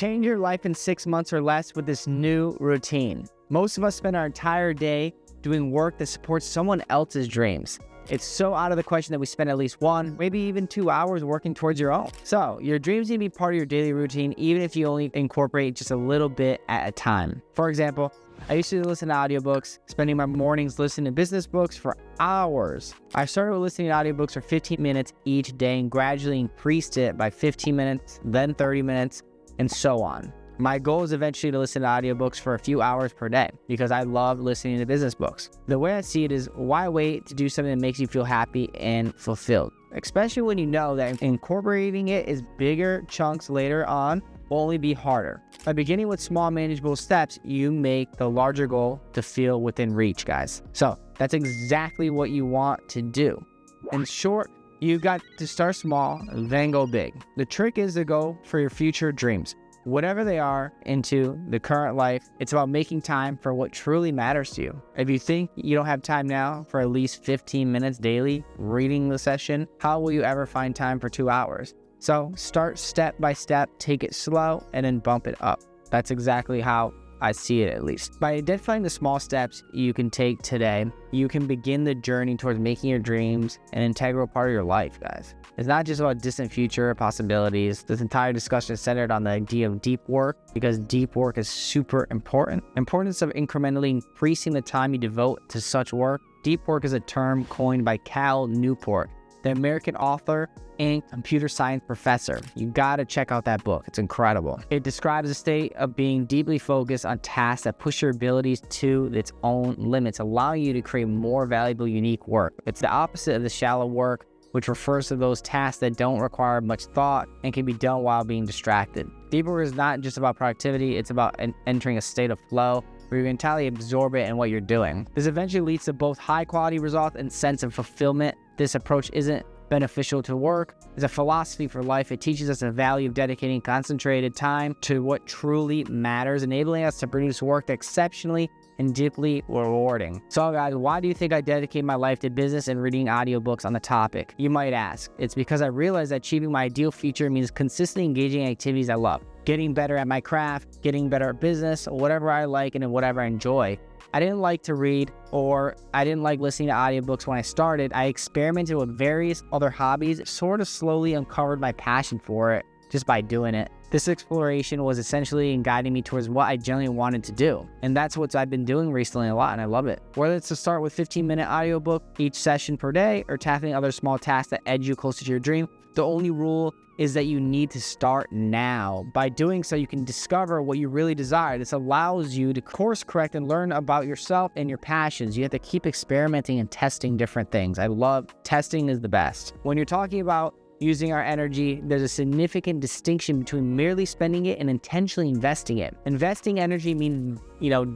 Change your life in 6 months or less with this new routine. Most of us spend our entire day doing work that supports someone else's dreams. It's so out of the question that we spend at least 1, maybe even 2 hours working towards your own. So your dreams need to be part of your daily routine, even if you only incorporate just a little bit at a time. For example, I used to listen to audiobooks, spending my mornings listening to business books for hours. I started listening to audiobooks for 15 minutes each day and gradually increased it by 15 minutes, then 30 minutes, and so on. My goal is eventually to listen to audiobooks for a few hours per day because I love listening to business books. The way I see it is, why wait to do something that makes you feel happy and fulfilled? Especially when you know that incorporating it is bigger chunks later on will only be harder. By beginning with small manageable steps, you make the larger goal to feel within reach, guys. So that's exactly what you want to do. In short, you got to start small, then go big. The trick is to go for your future dreams, whatever they are, into the current life. It's about making time for what truly matters to you. If you think you don't have time now for at least 15 minutes daily reading the session, how will you ever find time for 2 hours? So start step by step, take it slow, and then bump it up. That's exactly how I see it, at least. By identifying the small steps you can take today, you can begin the journey towards making your dreams an integral part of your life, guys. It's not just about distant future possibilities. This entire discussion is centered on the idea of deep work, because deep work is super important. Importance of incrementally increasing the time you devote to such work. Deep work is a term coined by Cal Newport, the American author and computer science professor. You gotta check out that book. It's incredible. It describes a state of being deeply focused on tasks that push your abilities to its own limits, allowing you to create more valuable, unique work. It's the opposite of the shallow work, which refers to those tasks that don't require much thought and can be done while being distracted. Deep work is not just about productivity, it's about entering a state of flow where you entirely absorb it in what you're doing. This eventually leads to both high quality results and sense of fulfillment. This approach isn't beneficial to work. It's a philosophy for life. It teaches us the value of dedicating concentrated time to what truly matters, enabling us to produce work that's exceptionally and deeply rewarding. So guys, why do you think I dedicate my life to business and reading audiobooks on the topic? You might ask. It's because I realized that achieving my ideal future means consistently engaging in activities I love, getting better at my craft, getting better at business, whatever I like and whatever I enjoy. I didn't like to read, or I didn't like listening to audiobooks when I started. I experimented with various other hobbies, sort of slowly uncovered my passion for it just by doing it. This exploration was essentially guiding me towards what I genuinely wanted to do. And that's what I've been doing recently a lot, and I love it. Whether it's to start with 15-minute audiobook each session per day, or tackling other small tasks that edge you closer to your dream, the only rule is that you need to start now. By doing so, you can discover what you really desire. This allows you to course correct and learn about yourself and your passions. You have to keep experimenting and testing different things. I love testing is the best. When you're talking about using our energy, there's a significant distinction between merely spending it and intentionally investing it. Investing energy means,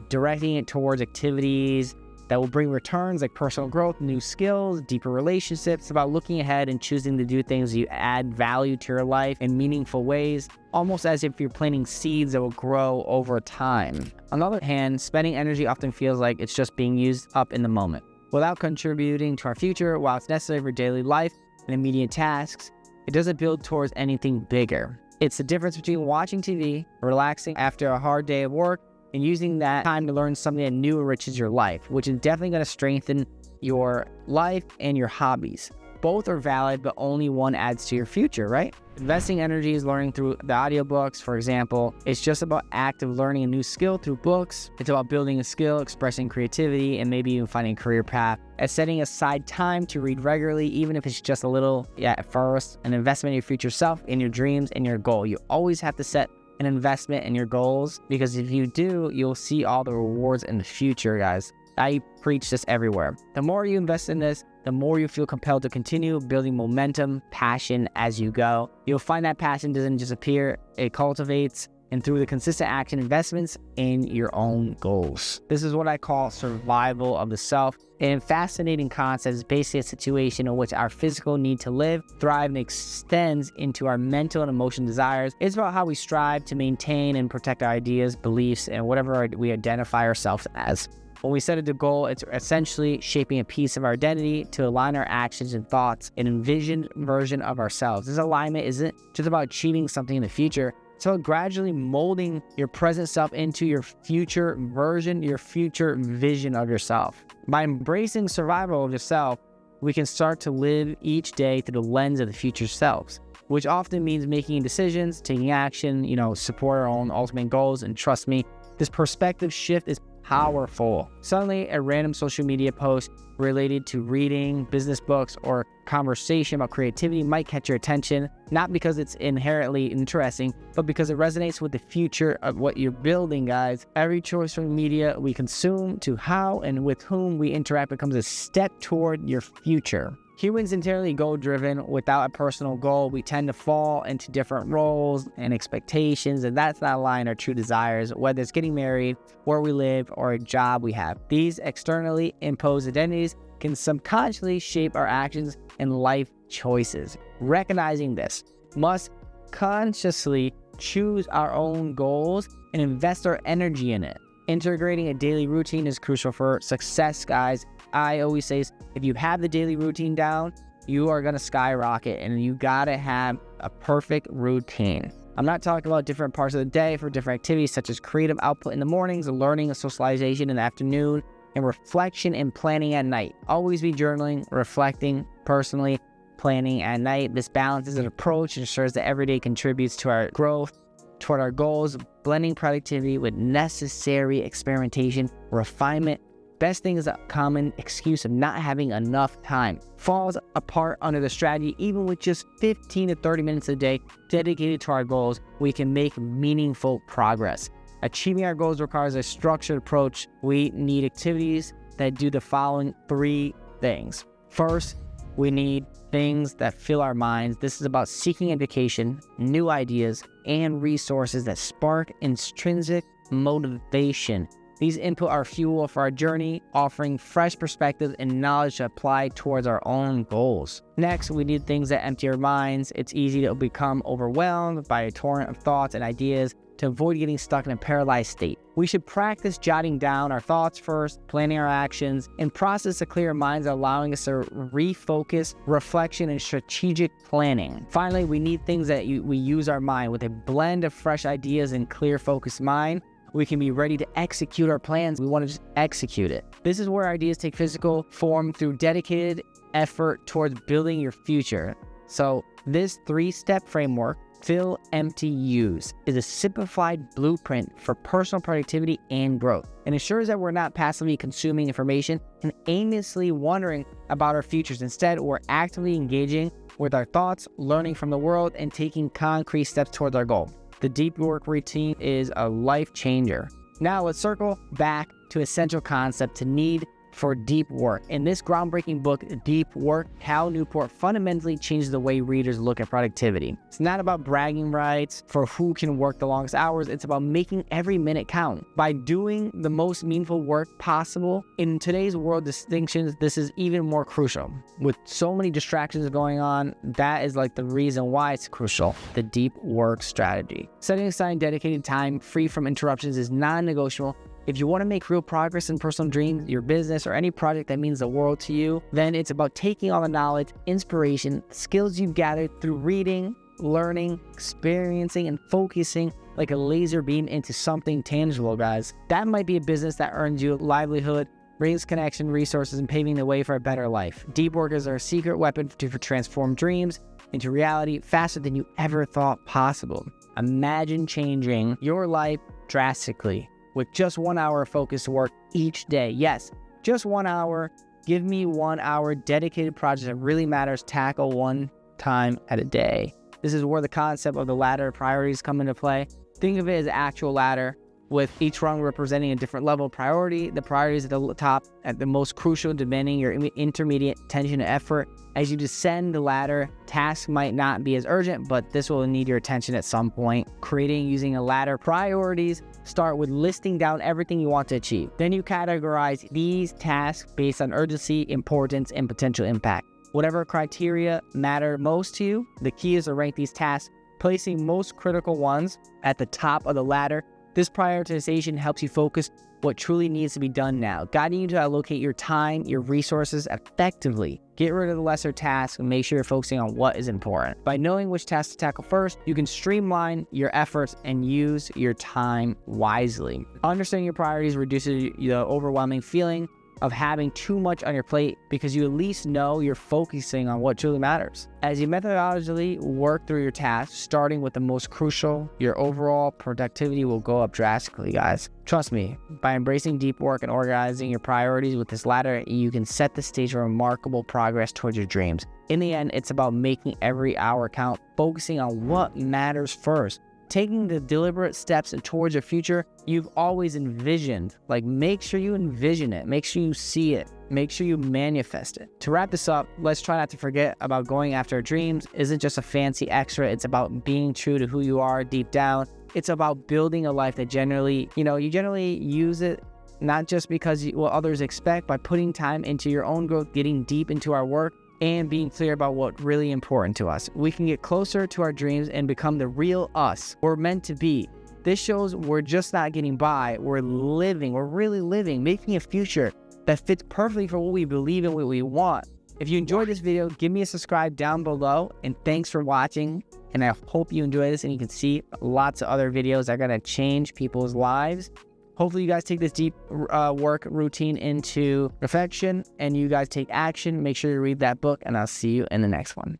directing it towards activities that will bring returns like personal growth, new skills, deeper relationships. It's about looking ahead and choosing to do things you add value to your life in meaningful ways, almost as if you're planting seeds that will grow over time. On the other hand, spending energy often feels like it's just being used up in the moment, without contributing to our future. While it's necessary for daily life and immediate tasks, it doesn't build towards anything bigger. It's the difference between watching TV, relaxing after a hard day of work, and using that time to learn something that new enriches your life, which is definitely going to strengthen your life and your hobbies. Both are valid, but only one adds to your future, right? Investing energy is learning through the audiobooks, for example. It's just about active learning a new skill through books. It's about building a skill, expressing creativity, and maybe even finding a career path. As setting aside time to read regularly, even if it's just a little, at first, an investment in your future self, in your dreams, and your goal. You always have to set an investment in your goals, because if you do, you'll see all the rewards in the future, guys. I preach this everywhere. The more you invest in this, the more you feel compelled to continue building momentum, passion as you go. You'll find that passion doesn't just appear, it cultivates, and through the consistent action investments in your own goals. This is what I call survival of the self. And fascinating concept is basically a situation in which our physical need to live, thrive, and extends into our mental and emotional desires. It's about how we strive to maintain and protect our ideas, beliefs, and whatever we identify ourselves as. When we set a goal, it's essentially shaping a piece of our identity to align our actions and thoughts, an envisioned version of ourselves. This alignment isn't just about achieving something in the future, So gradually molding your present self into your future version, your future vision of yourself. By embracing survival of yourself, we can start to live each day through the lens of the future selves, which often means making decisions, taking action, support our own ultimate goals. And trust me, this perspective shift is powerful. Suddenly, a random social media post related to reading, business books, or conversation about creativity might catch your attention, not because it's inherently interesting, but because it resonates with the future of what you're building, guys. Every choice from media we consume to how and with whom we interact becomes a step toward your future. Humans entirely goal-driven. Without a personal goal, we tend to fall into different roles and expectations, and that's not aligning our true desires, whether it's getting married, where we live, or a job we have. These externally imposed identities can subconsciously shape our actions and life choices. Recognizing this, must consciously choose our own goals and invest our energy in it. Integrating a daily routine is crucial for success, guys. I always say, if you have the daily routine down, you are going to skyrocket, and you got to have a perfect routine. I'm not talking about different parts of the day for different activities, such as creative output in the mornings, learning and socialization in the afternoon, and reflection and planning at night. Always be journaling, reflecting, personally planning at night. This balances an approach and ensures that every day contributes to our growth, toward our goals, blending productivity with necessary experimentation, refinement. Best thing is a common excuse of not having enough time. Falls apart under the strategy. Even with just 15 to 30 minutes a day dedicated to our goals, we can make meaningful progress. Achieving our goals requires a structured approach. We need activities that do the following 3 things. First, we need things that fill our minds. This is about seeking education, new ideas, and resources that spark intrinsic motivation. These input our fuel for our journey, offering fresh perspectives and knowledge to apply towards our own goals. Next, we need things that empty our minds. It's easy to become overwhelmed by a torrent of thoughts and ideas. To avoid getting stuck in a paralyzed state, we should practice jotting down our thoughts first, planning our actions, and process to clear our minds, allowing us to refocus, reflection, and strategic planning. Finally, we need things that we use our mind. With a blend of fresh ideas and clear, focused mind, we can be ready to execute our plans. We want to just execute it. This is where ideas take physical form through dedicated effort towards building your future. So this 3-step framework, Fill, Empty, Use, is a simplified blueprint for personal productivity and growth. It ensures that we're not passively consuming information and aimlessly wondering about our futures. Instead, we're actively engaging with our thoughts, learning from the world, and taking concrete steps towards our goal. The deep work routine is a life changer. Now let's circle back to essential concept to need for deep work. In this groundbreaking book, Deep Work, Cal Newport fundamentally changes the way readers look at productivity. It's not about bragging rights for who can work the longest hours. It's about making every minute count. By doing the most meaningful work possible, in today's world distinctions, this is even more crucial. With so many distractions going on, that is like the reason why it's crucial. The deep work strategy. Setting aside dedicated time free from interruptions is non-negotiable. If you want to make real progress in personal dreams, your business, or any project that means the world to you, then it's about taking all the knowledge, inspiration, skills you've gathered through reading, learning, experiencing, and focusing like a laser beam into something tangible, guys. That might be a business that earns you a livelihood, brings connection, resources, and paving the way for a better life. Deep work is our secret weapon to transform dreams into reality faster than you ever thought possible. Imagine changing your life drastically with just 1 hour of focused work each day. Yes, just 1 hour. Give me 1 hour dedicated project that really matters. Tackle one time at a day. This is where the concept of the ladder of priorities come into play. Think of it as an actual ladder, with each rung representing a different level of priority. The priorities at the top, at the most crucial, demanding your intermediate attention and effort. As you descend the ladder, tasks might not be as urgent, but this will need your attention at some point. Creating using a ladder priorities, start with listing down everything you want to achieve. Then you categorize these tasks based on urgency, importance, and potential impact. Whatever criteria matter most to you, the key is to rank these tasks, placing most critical ones at the top of the ladder. This prioritization helps you focus what truly needs to be done now, guiding you to allocate your time, your resources effectively. Get rid of the lesser tasks and make sure you're focusing on what is important. By knowing which tasks to tackle first, you can streamline your efforts and use your time wisely. Understanding your priorities reduces the overwhelming feeling of having too much on your plate because you at least know you're focusing on what truly matters. As you methodologically work through your tasks, starting with the most crucial, your overall productivity will go up drastically, guys. Trust me, by embracing deep work and organizing your priorities with this ladder, you can set the stage for remarkable progress towards your dreams. In the end, it's about making every hour count, focusing on what matters first, taking the deliberate steps towards your future you've always envisioned. Like, make sure you envision it. Make sure you see it. Make sure you manifest it. To wrap this up, let's try not to forget about going after our dreams isn't just a fancy extra. It's about being true to who you are deep down. It's about building a life that you generally use it not just because what others expect, by putting time into your own growth, getting deep into our work, and being clear about what's really important to us. We can get closer to our dreams and become the real us we're meant to be. This shows we're just not getting by, we're living, we're really living, making a future that fits perfectly for what we believe in, what we want. If you enjoyed this video, give me a subscribe down below, and thanks for watching. And I hope you enjoy this and you can see lots of other videos that are gonna change people's lives. Hopefully you guys take this deep work routine into perfection and you guys take action. Make sure you read that book, and I'll see you in the next one.